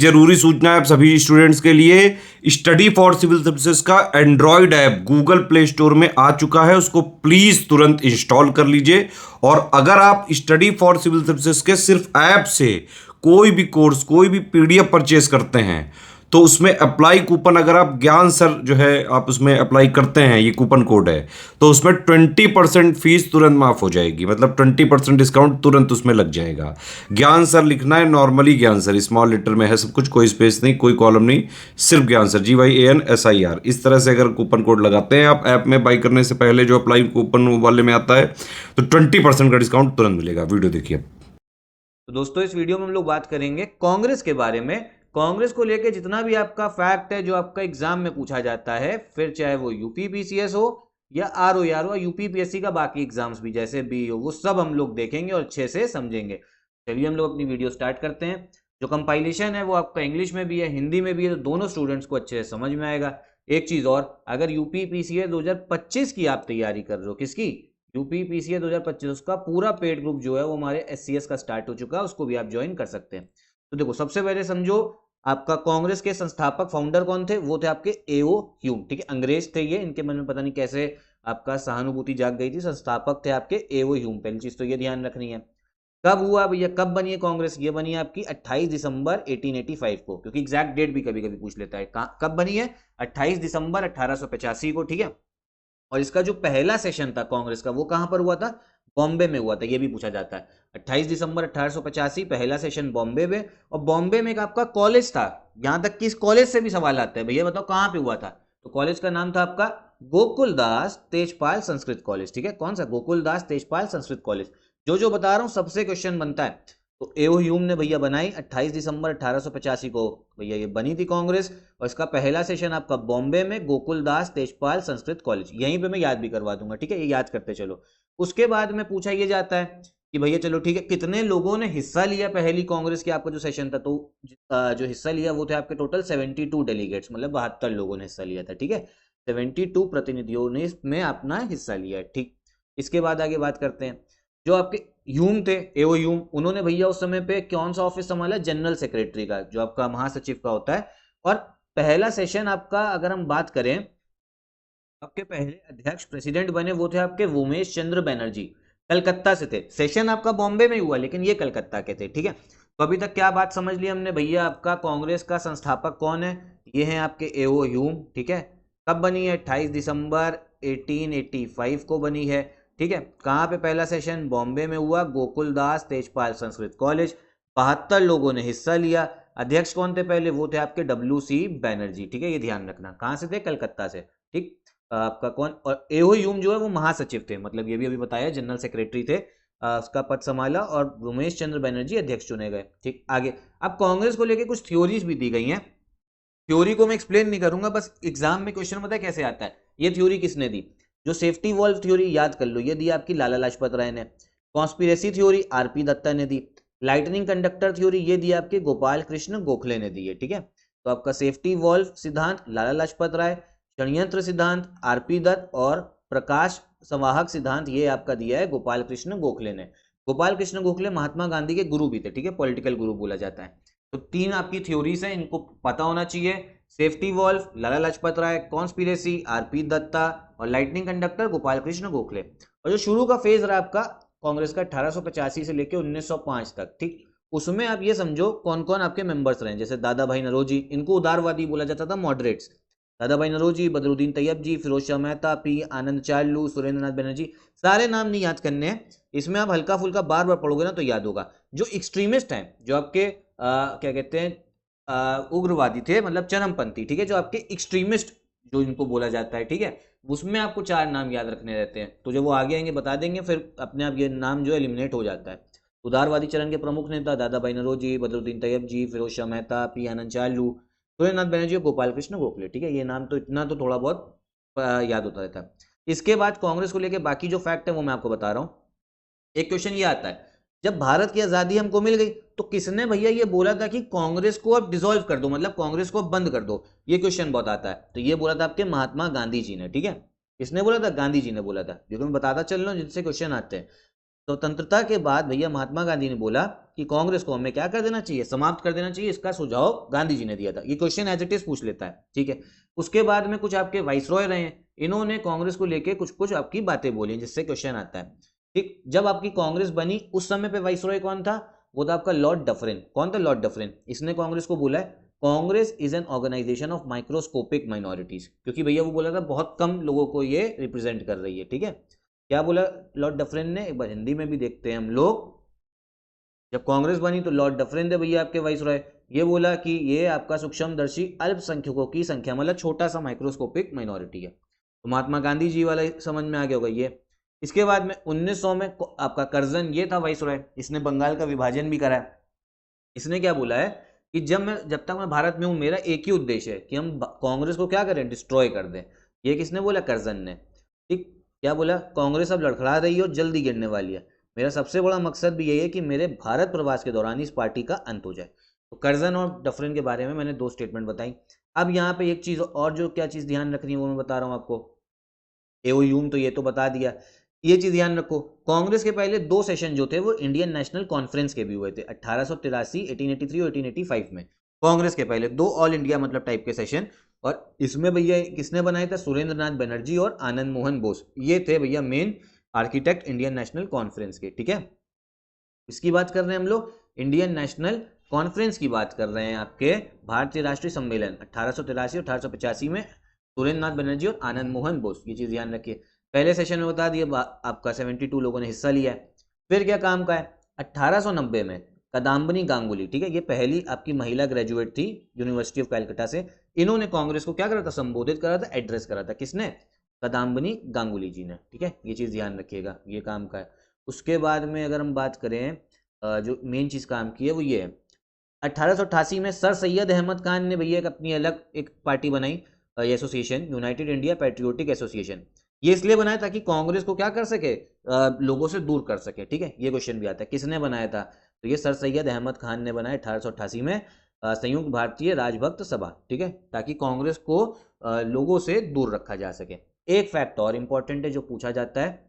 जरूरी सूचना है आप सभी स्टूडेंट्स के लिए, स्टडी फॉर सिविल सर्विसेज का Android app Google play store में आ चुका है, उसको प्लीज तुरंत इंस्टॉल कर लीजिए। और अगर आप स्टडी फॉर सिविल सर्विसेज के सिर्फ ऐप से कोई भी कोर्स, कोई भी पीडीएफ परचेज करते हैं तो उसमें अप्लाई कूपन, अगर आप ज्ञान सर जो है आप उसमें अप्लाई करते हैं, ये कूपन कोड है, तो उसमें 20% फीस तुरंत माफ हो जाएगी, मतलब 20% डिस्काउंट तुरंत उसमें लग जाएगा। ज्ञान सर लिखना है, नॉर्मली ज्ञान सर स्मॉल लेटर में है सब कुछ, कोई स्पेस नहीं, कोई कॉलम नहीं, सिर्फ ज्ञान सर GYANSIR। इस तरह से अगर कूपन कोड लगाते हैं आप ऐप में बाई करने से पहले, जो अप्लाई कूपन वाले में आता है, तो 20% का डिस्काउंट तुरंत मिलेगा। वीडियो देखिए। तो दोस्तों इस वीडियो में हम लोग बात करेंगे कांग्रेस के बारे में। कांग्रेस को लेके जितना भी आपका फैक्ट है जो आपका एग्जाम में पूछा जाता है, फिर चाहे वो यूपी पीसीएस हो या ROR हो, यूपी पीएससी का बाकी एग्जाम्स भी जैसे बी हो, वो सब हम लोग देखेंगे और अच्छे से समझेंगे। चलिए हम लोग अपनी वीडियो स्टार्ट करते हैं। जो कंपाइलेशन है वो आपका इंग्लिश में भी है, हिंदी में भी है, तो दोनों स्टूडेंट्स को अच्छे से समझ में आएगा। एक चीज और, अगर यूपी पीसीएस 2025 की आप तैयारी कर रहे हो, किसकी? यूपी पीसीए 2025, उसका पूरा पेड ग्रुप जो है वो हमारे SCS का स्टार्ट हो चुका है, उसको भी आप ज्वाइन कर सकते हैं। तो देखो सबसे पहले समझो, आपका कांग्रेस के संस्थापक फाउंडर कौन थे? वो थे आपके A.O. ह्यूम, ठीक है, अंग्रेज थे ये, इनके मन में पता नहीं कैसे आपका सहानुभूति जाग गई थी। संस्थापक थे आपके A.O. ह्यूम, पहली चीज तो ये ध्यान रखनी है। कब हुआ भैया, कब बनी है कांग्रेस? ये बनी है आपकी 28 दिसंबर 1885 को, क्योंकि एग्जैक्ट डेट भी कभी कभी पूछ लेता है। कब बनी है? 28 दिसंबर 1885 को, ठीक है। और इसका जो पहला सेशन था कांग्रेस का, वो कहां पर हुआ था? बॉम्बे में हुआ था, ये भी पूछा जाता है। 28 दिसंबर 1885 पहला सेशन बॉम्बे में। और बॉम्बे में एक आपका कॉलेज था, यहां तक कि इस कॉलेज से भी सवाल आता है, भैया बताओ कहां पे हुआ था? तो कॉलेज का नाम था आपका गोकुलदास तेजपाल संस्कृत कॉलेज, ठीक है। कौन सा? गोकुलदास तेजपाल संस्कृत कॉलेज। जो बता रहा हूं सबसे क्वेश्चन बनता है। तो A.O. ह्यूम ने भैया बनाई 28 दिसंबर 1885 को, भैया ये बनी थी कांग्रेस। और इसका पहला सेशन आपका बॉम्बे में गोकुलदास तेजपाल संस्कृत कॉलेज, यहीं पे मैं याद भी करवा दूंगा, ठीक है, ये याद करते चलो। उसके बाद में पूछा ये जाता है कि भैया चलो ठीक है, कितने लोगों ने हिस्सा लिया पहली कांग्रेस के आपका जो सेशन था? तो जो हिस्सा लिया वो थे आपके टोटल 72 डेलीगेट्स, मतलब 72 लोगों ने हिस्सा लिया था, ठीक है। 72 प्रतिनिधियों ने इसमें अपना हिस्सा लिया है, ठीक। इसके बाद आगे बात करते हैं। जो आपके ह्यूम थे, A.O. ह्यूम, उन्होंने भैया उस समय पे कौन सा ऑफिस संभाला? जनरल सेक्रेटरी का, जो आपका महासचिव का होता है। और पहला सेशन आपका अगर हम बात करें, आपके पहले अध्यक्ष प्रेसिडेंट बने वो थे आपके उमेश चंद्र बनर्जी, कलकत्ता से थे। सेशन आपका बॉम्बे में हुआ लेकिन ये कलकत्ता के थे, ठीक है। तो अभी तक क्या बात समझ ली हमने भैया? आपका कांग्रेस का संस्थापक कौन है? ये है आपके A.O. ह्यूम, ठीक है। कब बनी है? 28 दिसंबर 1885 को बनी है, ठीक है। कहाँ पे पहला सेशन? बॉम्बे में हुआ, गोकुलदास तेजपाल संस्कृत कॉलेज। 72 लोगों ने हिस्सा लिया। अध्यक्ष कौन थे पहले? वो थे आपके WC बनर्जी, ठीक है, ये ध्यान रखना। कहाँ से थे? कलकत्ता से, ठीक। आपका कौन? और A.O. ह्यूम जो है वो महासचिव थे, मतलब ये भी अभी बताया, जनरल सेक्रेटरी थे। उसका पद संभाला और उमेश चंद्र बनर्जी अध्यक्ष चुने गए, ठीक। आगे अब कांग्रेस को लेके कुछ थ्योरीज भी दी गई हैं। थ्योरी को मैं एक्सप्लेन नहीं करूंगा, बस एग्जाम में क्वेश्चन पता है कैसे आता है? ये थ्योरी किसने दी? जो सेफ्टी वॉल्व थ्योरी, याद कर लो, ये दी आपकी लाला लाजपत राय ने। कॉन्स्पिरेसी थ्योरी RP दत्ता ने दी। लाइटनिंग कंडक्टर थ्योरी ये दी आपके गोपाल कृष्ण गोखले ने दी है, ठीक है। तो आपका सेफ्टी वॉल्व सिद्धांत लाला लाजपत राय, षड्यंत्र सिद्धांत RP दत्त, और प्रकाश संवाहक सिद्धांत ये आपका दिया है गोपाल कृष्ण गोखले ने। गोपाल कृष्ण गोखले महात्मा गांधी के गुरु भी थे, ठीक है, पॉलिटिकल गुरु बोला जाता है। तो तीन आपकी थ्योरीज हैं, इनको पता होना चाहिए। Safety valve Lala Lajpat Rai, conspiracy RP Dutta, और लाइटनिंग कंडक्टर गोपाल कृष्ण गोखले। और जो शुरू का फेज रहा आपका कांग्रेस का 1885 से लेकर 1905 तक, ठीक, उसमें आप ये समझो कौन कौन आपके मेंबर्स रहे। जैसे दादा भाई नौरोजी, इनको उदारवादी बोला जाता था, मॉडरेट्स। दादा भाई नौरोजी, बदरुद्दीन तैयब जी, फिरोज शाह मेहता, P आनंद चार्लू, सुरेंद्र नाथ बनर्जी। सारे नाम नहीं याद करने हैं, इसमें आप हल्का फुल्का बार बार पढ़ोगे ना तो याद होगा। जो एक्सट्रीमिस्ट हैं, जो आपके क्या कहते हैं, उग्रवादी थे, मतलब चरमपंथी, ठीक है, जो आपके एक्सट्रीमिस्ट जो इनको बोला जाता है, ठीक है, उसमें आपको 4 नाम याद रखने रहते हैं। तो जब वो आगे आएंगे बता देंगे, फिर अपने आप ये नाम जो है एलिमिनेट हो जाता है। उदारवादी चरण के प्रमुख नेता दादा भाई नौरोजी, बदरुद्दीन तैयब जी, फिरोज शाह मेहता, P आनंद चार्लू, सुरेंद्र नाथ बनर्जी और गोपाल कृष्ण गोखले, ठीक है। ये नाम तो इतना तो थोड़ा बहुत याद होता रहता है। इसके बाद कांग्रेस को लेकर बाकी जो फैक्ट है वो मैं आपको बता रहा हूँ। एक क्वेश्चन ये आता है, जब भारत की आजादी हमको मिल गई तो किसने भैया ये बोला था कि कांग्रेस को अब डिसॉल्व कर दो, मतलब कांग्रेस को अब बंद कर दो? ये क्वेश्चन बहुत आता है। तो ये बोला था आपके महात्मा गांधी जी ने, ठीक है। किसने बोला था? गांधी जी ने बोला था, क्योंकि मैं बताता चल रहा हूं जिनसे क्वेश्चन आते हैं। स्वतंत्रता के बाद भैया महात्मा गांधी ने बोला कि कांग्रेस को हमें क्या कर देना चाहिए, समाप्त कर देना चाहिए। इसका सुझाव गांधी जी ने दिया था। ये क्वेश्चन एज इट इज पूछ लेता है, ठीक है। उसके बाद में कुछ आपके वाइसरॉय रहे हैं, इन्होंने कांग्रेस को लेके कुछ कुछ आपकी बातें बोली जिससे क्वेश्चन आता है, ठीक। जब आपकी कांग्रेस बनी उस समय पे वाइसरॉय कौन था, वो था आपका लॉर्ड डफरिन। कौन था लॉर्ड डफरिन? इसने कांग्रेस को बोला है Congress is an organisation of microscopic minorities, क्योंकि भैया वो बोला था बहुत कम लोगों को ये रिप्रेजेंट कर रही है, ठीक है। क्या बोला लॉर्ड डफरिन ने, एक बार हिंदी में भी देखते हैं हम लोग। जब कांग्रेस बनी तो लॉर्ड डफरिन थे भैया आपके वाइसरॉय, ये बोला कि ये आपका सूक्ष्मदर्शी अल्पसंख्यकों की संख्या, मतलब छोटा सा माइक्रोस्कोपिक माइनॉरिटी है। तो महात्मा गांधी जी वाला समझ में आ गया होगा ये। इसके बाद में 1900 में आपका कर्जन, ये था वाइसरॉय, इसने बंगाल का विभाजन भी करा है। इसने क्या बोला है कि जब तक मैं भारत में हूं मेरा एक ही उद्देश्य है कि हम कांग्रेस को क्या करें, डिस्ट्रॉय कर दें। ये किसने बोला? कर्जन ने, ठीक। क्या बोला? कांग्रेस अब लड़खड़ा रही है और जल्दी गिरने वाली है, मेरा सबसे बड़ा मकसद भी यही है कि मेरे भारत प्रवास के दौरान इस पार्टी का अंत हो जाए। तो कर्जन और डफरिन के बारे में मैंने 2 स्टेटमेंट बताई। अब यहाँ पे एक चीज और, जो क्या चीज ध्यान रखनी है वो मैं बता रहा हूँ आपको। एओयूम तो ये तो बता दिया, ये चीज ध्यान रखो, कांग्रेस के पहले 2 सेशन जो थे वो इंडियन नेशनल कॉन्फ्रेंस के भी हुए थे 1883, 1883 और 1885 में। कांग्रेस के पहले 2 ऑल इंडिया मतलब टाइप के सेशन, और इसमें भैया किसने बनाया था? सुरेंद्र नाथ बनर्जी और आनंद मोहन बोस, ये थे भैया main architect Indian national conference के, ठीक है। इसकी बात कर रहे हैं हम लोग, इंडियन नेशनल कॉन्फ्रेंस की बात कर रहे हैं। आपके भारतीय राष्ट्रीय सम्मेलन 1883 और 1885 में सुरेंद्र नाथ बनर्जी और आनंद मोहन बोस, ये चीज ध्यान रखिए। पहले सेशन में बता दिया आपका 72 लोगों ने हिस्सा लिया है। फिर क्या काम का है? 1890 में कदम्बनी गांगुली, ठीक है, ये पहली आपकी महिला ग्रेजुएट थी यूनिवर्सिटी ऑफ कैलकाटा से। इन्होंने कांग्रेस को क्या करा था? संबोधित करा था, एड्रेस करा था। किसने? कदम्बनी गांगुली जी ने, ठीक है। ये चीज ध्यान रखिएगा, ये काम का है। उसके बाद में अगर हम बात करें जो मेन चीज काम की है वो ये है, 1888 में सर सैयद अहमद खान ने भैया एक अपनी अलग एक पार्टी बनाई, ये association, United India patriotic association. ये इसलिए बनाया ताकि कांग्रेस को क्या कर सके, लोगों से दूर कर सके, ठीक है। ये क्वेश्चन भी आता है किसने बनाया था, तो ये सर सैयद अहमद खान ने बनाया 1888 में, संयुक्त भारतीय राजभक्त सभा, ठीक है, ताकि कांग्रेस को लोगों से दूर रखा जा सके। एक फैक्ट और इंपॉर्टेंट है जो पूछा जाता है,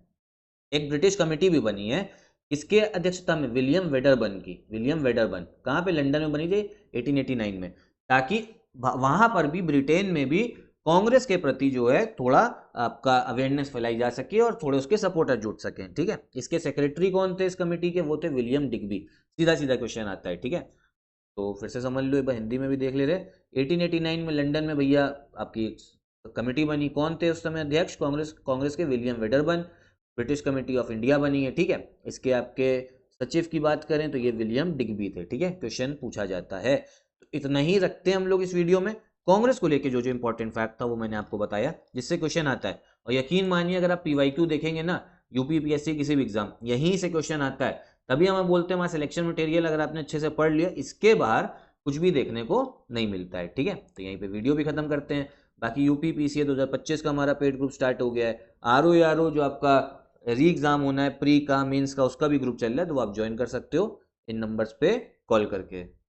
एक ब्रिटिश कमेटी भी बनी है, इसके अध्यक्षता में विलियम वेडरबर्न की। विलियम वेडरबर्न कहाँ पे? लंदन में बनी थी 1889 में, ताकि वहां पर भी, ब्रिटेन में भी कांग्रेस के प्रति जो है थोड़ा आपका अवेयरनेस फैलाई जा सके और थोड़े उसके सपोर्टर जुट सकें, ठीक है। इसके सेक्रेटरी कौन थे इस कमेटी के? वो थे विलियम डिग्बी। सीधा सीधा क्वेश्चन आता है, ठीक है। तो फिर से समझ लो, एक बार हिंदी में भी देख ले रहे। 1889 में लंदन में भैया आपकी कमेटी बनी, कौन थे उस समय अध्यक्ष? कांग्रेस के William Wedderburn. British committee of India बनी है, ठीक है। इसके आपके सचिव की बात करें तो ये विलियम डिग्बी थे, ठीक है। क्वेश्चन पूछा जाता है। तो इतना ही रखते हैं हम लोग इस वीडियो में। कांग्रेस को लेके जो जो इंपॉर्टेंट फैक्ट था वो मैंने आपको बताया, जिससे क्वेश्चन आता है। और यकीन मानिए अगर आप पीवाईक्यू देखेंगे ना, यूपी पीएससी किसी भी एग्जाम, यहीं से क्वेश्चन आता है। तभी हमें बोलते हैं वहां सिलेक्शन मटेरियल अगर आपने अच्छे से पढ़ लिया, इसके बाहर कुछ भी देखने को नहीं मिलता है, ठीक है। तो यहीं पे वीडियो भी खत्म करते हैं। बाकी यूपी पीसीए 2025 का हमारा पेड ग्रुप स्टार्ट हो गया है। आरओ जो आपका री एग्जाम होना है, प्री का, मेंस का, उसका भी ग्रुप चल रहा है, तो आप ज्वाइन कर सकते हो इन नंबर्स पे कॉल करके।